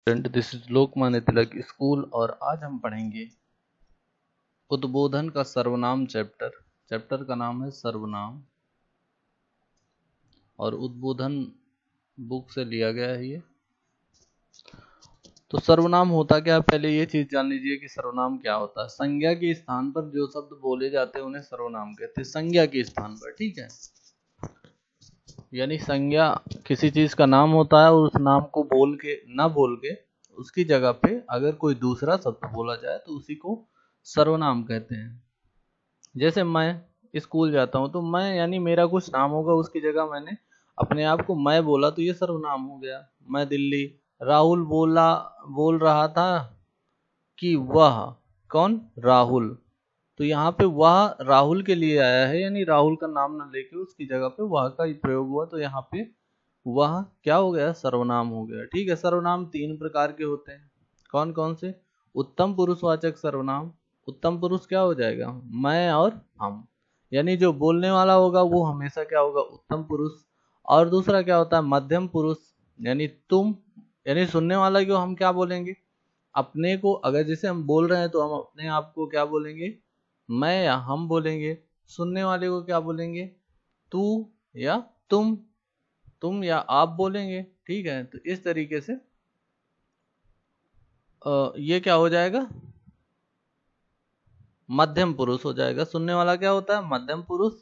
This is Lokmanya Tilak school और आज हम पढ़ेंगे उद्बोधन का सर्वनाम चैप्टर का नाम है सर्वनाम और उद्बोधन बुक से लिया गया है ये। तो सर्वनाम होता क्या है, पहले ये चीज जान लीजिए कि सर्वनाम क्या होता है। संज्ञा के स्थान पर जो शब्द बोले जाते हैं उन्हें सर्वनाम कहते हैं। संज्ञा के स्थान पर, ठीक है, यानी संज्ञा किसी चीज का नाम होता है और उस नाम को बोल के उसकी जगह पे अगर कोई दूसरा शब्द बोला जाए तो उसी को सर्वनाम कहते हैं। जैसे मैं स्कूल जाता हूँ तो मैं यानी मेरा कुछ नाम होगा, उसकी जगह मैंने अपने आप को मैं बोला तो ये सर्वनाम हो गया। मैं दिल्ली, राहुल बोल रहा था कि वह, कौन, राहुल, तो यहाँ पे वह राहुल के लिए आया है, यानी राहुल का नाम ना लेके उसकी जगह पे वह का ही प्रयोग हुआ, तो यहाँ पे वह क्या हो गया, सर्वनाम हो गया। ठीक है, सर्वनाम तीन प्रकार के होते हैं। कौन कौन से? उत्तम पुरुषवाचक सर्वनाम। उत्तम पुरुष क्या हो जाएगा, मैं और हम, यानी जो बोलने वाला होगा वो हमेशा क्या होगा, उत्तम पुरुष। और दूसरा क्या होता है, मध्यम पुरुष, यानी तुम, यानी सुनने वाला को हम क्या बोलेंगे, अपने को, अगर जैसे हम बोल रहे हैं तो हम अपने आप को क्या बोलेंगे, मैं या हम बोलेंगे। सुनने वाले को क्या बोलेंगे, तू या तुम या आप बोलेंगे। ठीक है, तो इस तरीके से ये क्या हो जाएगा, मध्यम पुरुष हो जाएगा। सुनने वाला क्या होता है, मध्यम पुरुष।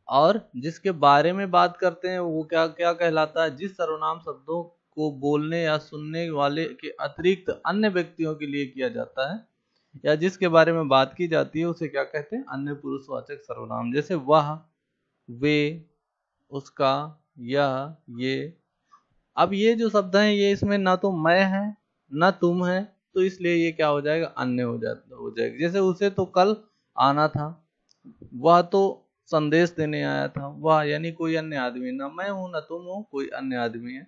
और जिसके बारे में बात करते हैं वो क्या क्या कहलाता है, जिस सर्वनाम शब्दों को बोलने या सुनने वाले के अतिरिक्त अन्य व्यक्तियों के लिए किया जाता है या जिसके बारे में बात की जाती है उसे क्या कहते हैं, अन्य पुरुषवाचक सर्वनाम। जैसे वह, वे, उसका, यह, ये। अब ये जो शब्द हैं ये इसमें ना तो मैं है ना तुम है, तो इसलिए ये क्या हो जाएगा, अन्य हो जाएगा। जैसे उसे तो कल आना था, वह तो संदेश देने आया था, वह यानी कोई अन्य आदमी, ना मैं हूं ना तुम हो, कोई अन्य आदमी है।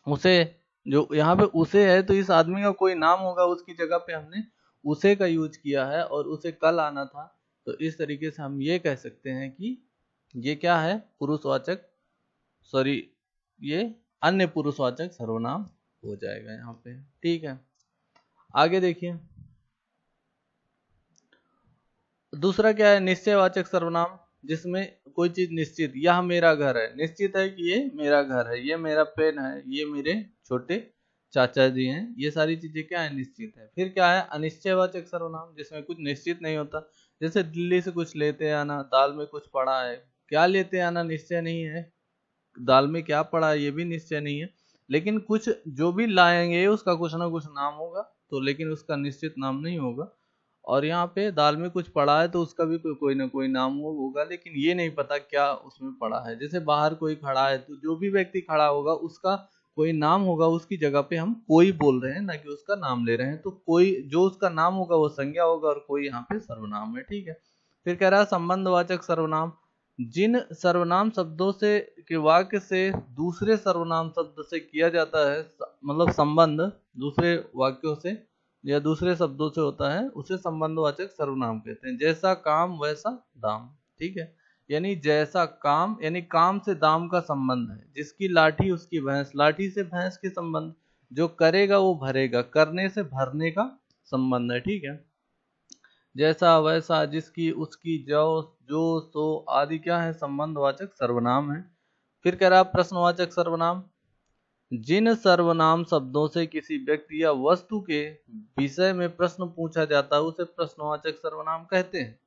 उसे, जो यहाँ पे उसे है तो इस आदमी का कोई नाम होगा, उसकी जगह पे हमने उसे का यूज किया है और उसे कल आना था, तो इस तरीके से हम ये कह सकते हैं कि ये क्या है, पुरुषवाचक, सॉरी, ये अन्य पुरुषवाचक सर्वनाम हो जाएगा यहाँ पे। ठीक है, आगे देखिए। दूसरा क्या है, निश्चयवाचक सर्वनाम, जिसमें कोई चीज निश्चित, यह मेरा घर है, निश्चित है कि ये मेरा घर है, ये मेरा पेन है, ये मेरे छोटे चाचा जी हैं, ये सारी चीजें क्या है, निश्चित है। फिर क्या है, अनिश्चयवाचक सर्वनाम, जिसमें कुछ निश्चित नहीं होता। जैसे दिल्ली से कुछ लेते आना, दाल में कुछ पड़ा है, क्या लेते आना निश्चय नहीं है, दाल में क्या पड़ा है ये भी निश्चय नहीं है, लेकिन कुछ जो भी लाएंगे उसका कुछ ना कुछ नाम होगा, तो लेकिन उसका निश्चित नाम नहीं होगा। और यहाँ पे दाल में कुछ पड़ा है तो उसका भी कोई ना कोई नाम होगा, लेकिन ये नहीं पता क्या उसमें पड़ा है। जैसे बाहर कोई खड़ा है तो जो भी व्यक्ति खड़ा होगा उसका कोई नाम होगा, उसकी जगह पे हम कोई बोल रहे हैं ना कि उसका नाम ले रहे हैं, तो कोई जो उसका नाम होगा वो संज्ञा होगा और कोई यहाँ पे सर्वनाम है। ठीक है, फिर कह रहा है संबंधवाचक सर्वनाम, जिन सर्वनाम शब्दों से के वाक्य से दूसरे सर्वनाम शब्द से किया जाता है, मतलब संबंध दूसरे वाक्यों से या दूसरे शब्दों से होता है, उसे संबंधवाचक सर्वनाम कहते हैं। जैसा काम वैसा दाम। ठीक है, यानी जैसा काम, यानी काम से दाम का संबंध है। जिसकी लाठी उसकी भैंस, लाठी से भैंस के संबंध, जो करेगा वो भरेगा, करने से भरने का संबंध है। ठीक है, जैसा वैसा, जिसकी उसकी, जो जो सो आदि क्या है, संबंधवाचक सर्वनाम है। फिर कह रहा प्रश्नवाचक सर्वनाम, जिन सर्वनाम शब्दों से किसी व्यक्ति या वस्तु के विषय में प्रश्न पूछा जाता है उसे प्रश्नवाचक सर्वनाम कहते हैं।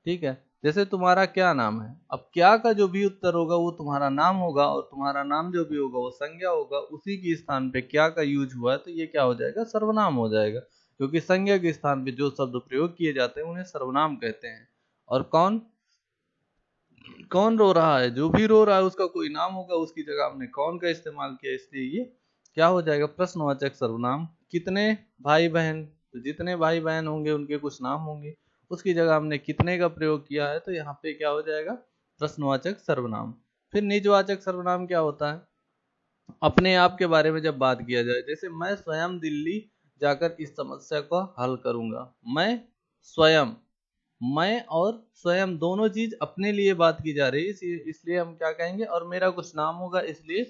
ठीक है, जैसे तुम्हारा क्या नाम है, अब क्या का जो भी उत्तर होगा वो तुम्हारा नाम होगा और तुम्हारा नाम जो भी होगा वो संज्ञा होगा, उसी के स्थान पे क्या का यूज हुआ है तो ये क्या हो जाएगा, सर्वनाम हो जाएगा, क्योंकि संज्ञा के स्थान पे जो शब्द प्रयोग किए जाते हैं उन्हें सर्वनाम कहते हैं। और कौन कौन रो रहा है, जो भी रो रहा है उसका कोई नाम होगा, उसकी जगह हमने कौन का इस्तेमाल किया, इसलिए ये क्या हो जाएगा, प्रश्नवाचक सर्वनाम। कितने भाई बहन, तो जितने भाई बहन होंगे उनके कुछ नाम होंगे, उसकी जगह हमने कितने का प्रयोग किया है तो यहाँ पे क्या हो जाएगा, प्रश्नवाचक सर्वनाम। फिर निजवाचक सर्वनाम क्या होता है, अपने आप के बारे में जब बात किया जाए, जैसे मैं स्वयं दिल्ली जाकर इस समस्या को हल करूंगा। मैं स्वयं, मैं और स्वयं दोनों चीज अपने लिए बात की जा रही है, इसलिए हम क्या कहेंगे, और मेरा कुछ नाम होगा इसलिए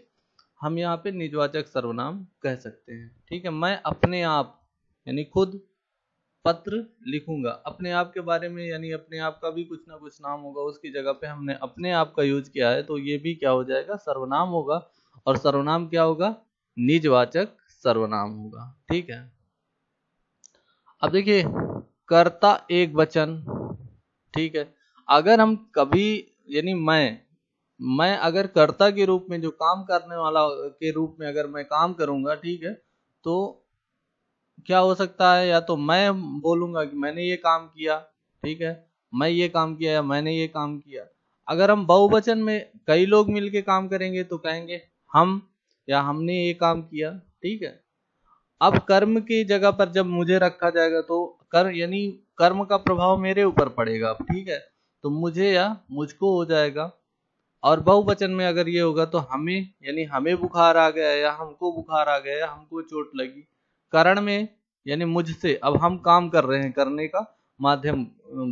हम यहाँ पे निजवाचक सर्वनाम कह सकते हैं। ठीक है, मैं अपने आप यानी खुद पत्र लिखूंगा, अपने आप के बारे में, यानी अपने आप का भी कुछ ना कुछ नाम होगा, उसकी जगह पे हमने अपने आप का यूज किया है, तो ये भी क्या हो जाएगा, सर्वनाम होगा। और सर्वनाम क्या होगा, निजवाचक सर्वनाम होगा। ठीक है, अब देखिए कर्ता एक वचन। ठीक है, अगर हम कभी यानी मैं अगर कर्ता के रूप में, जो काम करने वाला के रूप में अगर मैं काम करूंगा, ठीक है, तो क्या हो सकता है, या तो मैं बोलूंगा कि मैंने ये काम किया, ठीक है, मैं ये काम किया या मैंने ये काम किया। अगर हम बहुवचन में कई लोग मिलके काम करेंगे तो कहेंगे हम या हमने ये काम किया। ठीक है, अब कर्म की जगह पर जब मुझे रखा जाएगा तो यानी कर्म का प्रभाव मेरे ऊपर पड़ेगा। अब ठीक है, तो मुझे या मुझको हो जाएगा। और बहुवचन में अगर ये होगा तो हमें, यानी हमें बुखार आ गया या हमको बुखार आ गया या हमको चोट लगी। कारण में यानी मुझसे, अब हम काम कर रहे हैं, करने का माध्यम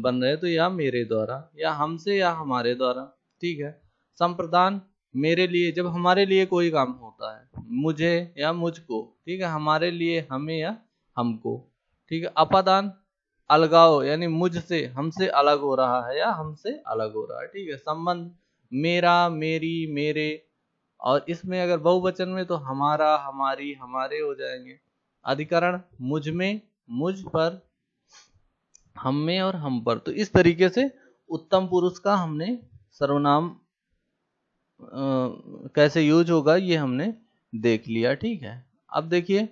बन रहे हैं, तो या मेरे द्वारा या हमसे या हमारे द्वारा। ठीक है, संप्रदान मेरे लिए, जब हमारे लिए कोई काम होता है, मुझे या मुझको, ठीक है, हमारे लिए हमें या हमको। ठीक है, अपादान अलगाव, यानी मुझसे हमसे अलग हो रहा है या हमसे अलग हो रहा है। ठीक है, संबंध मेरा मेरी मेरे, और इसमें अगर बहुवचन में तो हमारा हमारी हमारे हो जाएंगे। अधिकरण मुझ में मुझ पर, हम में और हम पर। तो इस तरीके से उत्तम पुरुष का हमने सर्वनाम कैसे यूज होगा ये हमने देख लिया। ठीक है, अब देखिए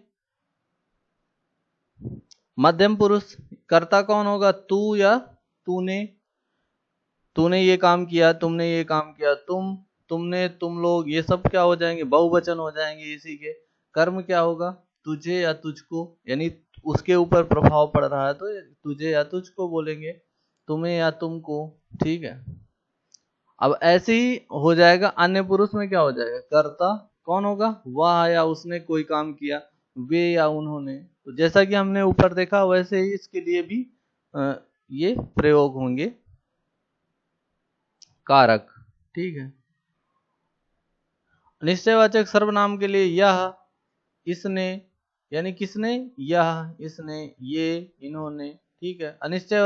मध्यम पुरुष, कर्ता कौन होगा, तू या तूने, तूने ये काम किया, तुमने ये काम किया, तुमने, तुम लोग, ये सब क्या हो जाएंगे, बहुवचन हो जाएंगे इसी के। कर्म क्या होगा, तुझे या तुझको, यानी उसके ऊपर प्रभाव पड़ रहा है तो तुझे या तुझको बोलेंगे, तुम्हें या तुमको। ठीक है, अब ऐसे ही हो जाएगा। अन्य पुरुष में क्या हो जाएगा, कर्ता कौन होगा, वह या उसने कोई काम किया, वे या उन्होंने। तो जैसा कि हमने ऊपर देखा वैसे ही इसके लिए भी ये प्रयोग होंगे कारक। ठीक है, निश्चयवाचक सर्वनाम के लिए यह, इसने, यानी किसने, यह, इसने, ये, इन्होंने। ठीक है, अनिश्चय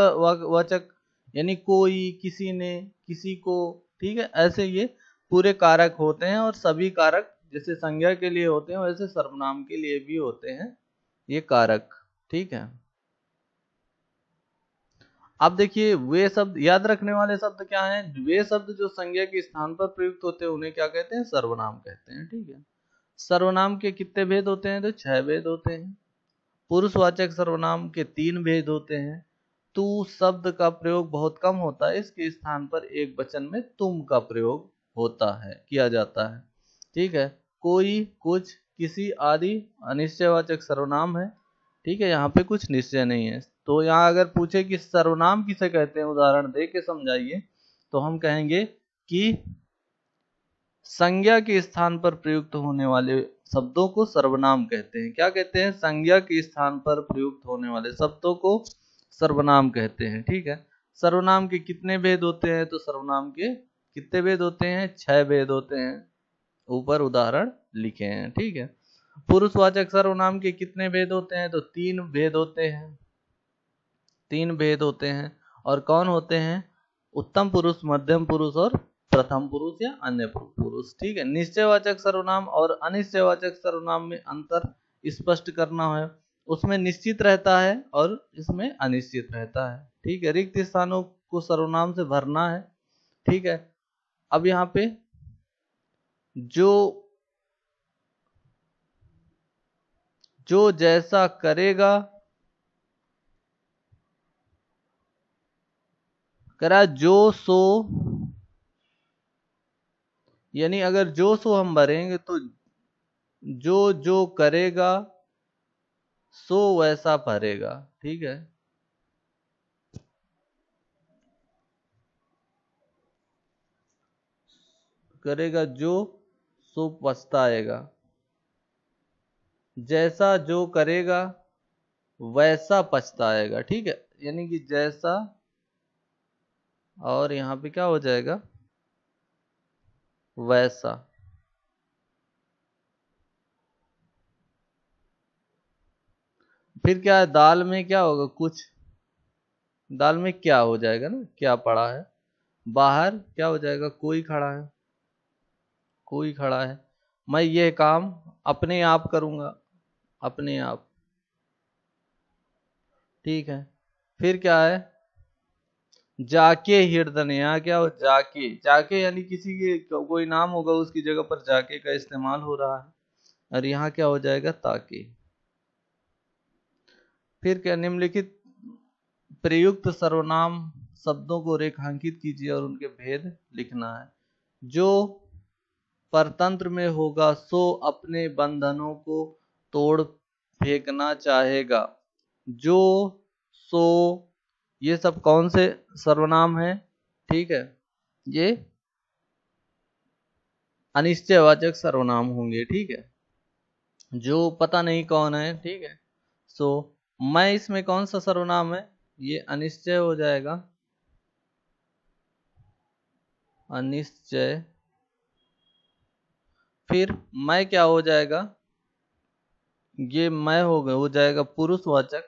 वाचक यानी कोई, किसी ने, किसी को। ठीक है, ऐसे ये पूरे कारक होते हैं, और सभी कारक जैसे संज्ञा के लिए होते हैं वैसे सर्वनाम के लिए भी होते हैं ये कारक। ठीक है, अब देखिए वे शब्द, याद रखने वाले शब्द क्या हैं, वे शब्द जो संज्ञा के स्थान पर प्रयुक्त होते हैं उन्हें क्या कहते हैं, सर्वनाम कहते हैं। ठीक है, सर्वनाम के कितने भेद होते हैं, तो 6 भेद होते हैं। पुरुषवाचक सर्वनाम के 3 भेद होते हैं। तू शब्द का प्रयोग बहुत कम होता है, इसके स्थान पर एक वचन में तुम का प्रयोग होता है, किया जाता है। ठीक है, कोई, कुछ, किसी आदि अनिश्चयवाचक सर्वनाम है। ठीक है, यहाँ पे कुछ निश्चय नहीं है। तो यहाँ अगर पूछे कि सर्वनाम किसे कहते हैं, उदाहरण दे के समझाइए, तो हम कहेंगे कि संज्ञा के स्थान पर प्रयुक्त होने वाले शब्दों को सर्वनाम कहते हैं। क्या कहते हैं, संज्ञा के स्थान पर प्रयुक्त होने वाले शब्दों को सर्वनाम कहते हैं। ठीक है, सर्वनाम के कितने भेद होते हैं, तो सर्वनाम के कितने भेद होते हैं, 6 भेद होते हैं, ऊपर उदाहरण लिखे हैं। ठीक है, पुरुषवाचक सर्वनाम के कितने भेद होते हैं, तो 3 भेद होते हैं, 3 भेद होते हैं। और कौन होते हैं, उत्तम पुरुष, मध्यम पुरुष और प्रथम पुरुष या अन्य पुरुष। ठीक है, निश्चयवाचक सर्वनाम और अनिश्चयवाचक सर्वनाम में अंतर स्पष्ट करना है। उसमें निश्चित रहता है और इसमें अनिश्चित रहता है। ठीक है, रिक्त स्थानों को सर्वनाम से भरना है। ठीक है, अब यहाँ पे जो जो जैसा करेगा, करा जो सो, यानी अगर जो सो हम भरेंगे तो जो जो करेगा सो वैसा भरेगा। ठीक है, करेगा जो सो पछताएगा, जैसा जो करेगा वैसा पछताएगा। ठीक है, यानी कि जैसा, और यहाँ पे क्या हो जाएगा, वैसा। फिर क्या है, दाल में क्या होगा, कुछ, दाल में क्या हो जाएगा ना, क्या पड़ा है। बाहर क्या हो जाएगा, कोई खड़ा है, कोई खड़ा है। मैं ये काम अपने आप करूंगा, अपने आप, ठीक है। फिर क्या है, जाके हिरदने, यहाँ क्या हो, जाके, जाके यानी किसी के कोई नाम होगा उसकी जगह पर जाके का इस्तेमाल हो रहा है, और यहाँ क्या हो जाएगा, ताके। फिर क्या, निम्नलिखित प्रयुक्त सर्वनाम शब्दों को रेखांकित कीजिए और उनके भेद लिखना है। जो परतंत्र में होगा सो अपने बंधनों को तोड़ फेंकना चाहेगा। जो, सो, ये सब कौन से सर्वनाम है, ठीक है, ये अनिश्चयवाचक सर्वनाम होंगे, ठीक है। जो पता नहीं कौन है, ठीक है। सो मैं, इसमें कौन सा सर्वनाम है, ये अनिश्चय हो जाएगा, अनिश्चय। फिर मैं क्या हो जाएगा, ये मैं हो जाएगा पुरुषवाचक,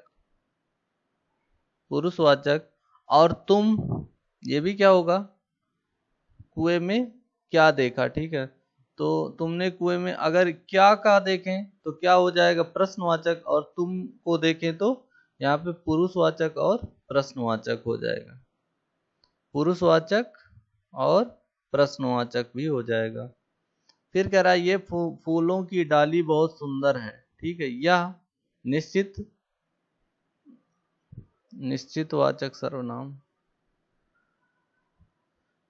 पुरुषवाचक। और तुम, ये भी क्या होगा, कुएं में क्या देखा, ठीक है। तो तुमने कुएं में अगर क्या का देखें तो क्या हो जाएगा, प्रश्नवाचक, और तुम को देखें तो यहाँ पे पुरुषवाचक और प्रश्नवाचक हो जाएगा, पुरुषवाचक और प्रश्नवाचक भी हो जाएगा। फिर कह रहा है ये फूलों की डाली बहुत सुंदर है, ठीक है। यह निश्चित, निश्चितवाचक सर्वनाम।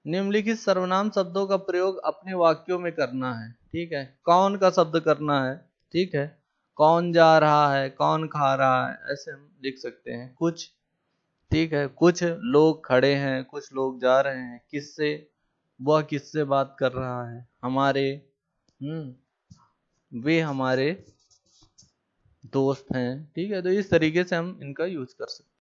निम्नलिखित सर्वनाम शब्दों का प्रयोग अपने वाक्यों में करना है, ठीक है। कौन का शब्द करना है, ठीक है। कौन जा रहा है, कौन खा रहा है, ऐसे हम लिख सकते हैं। कुछ, ठीक है, कुछ लोग खड़े हैं, कुछ लोग जा रहे हैं। किससे, वह किससे बात कर रहा है, हमारे, वे हमारे दोस्त हैं, ठीक है। तो इस तरीके से हम इनका यूज कर सकते हैं।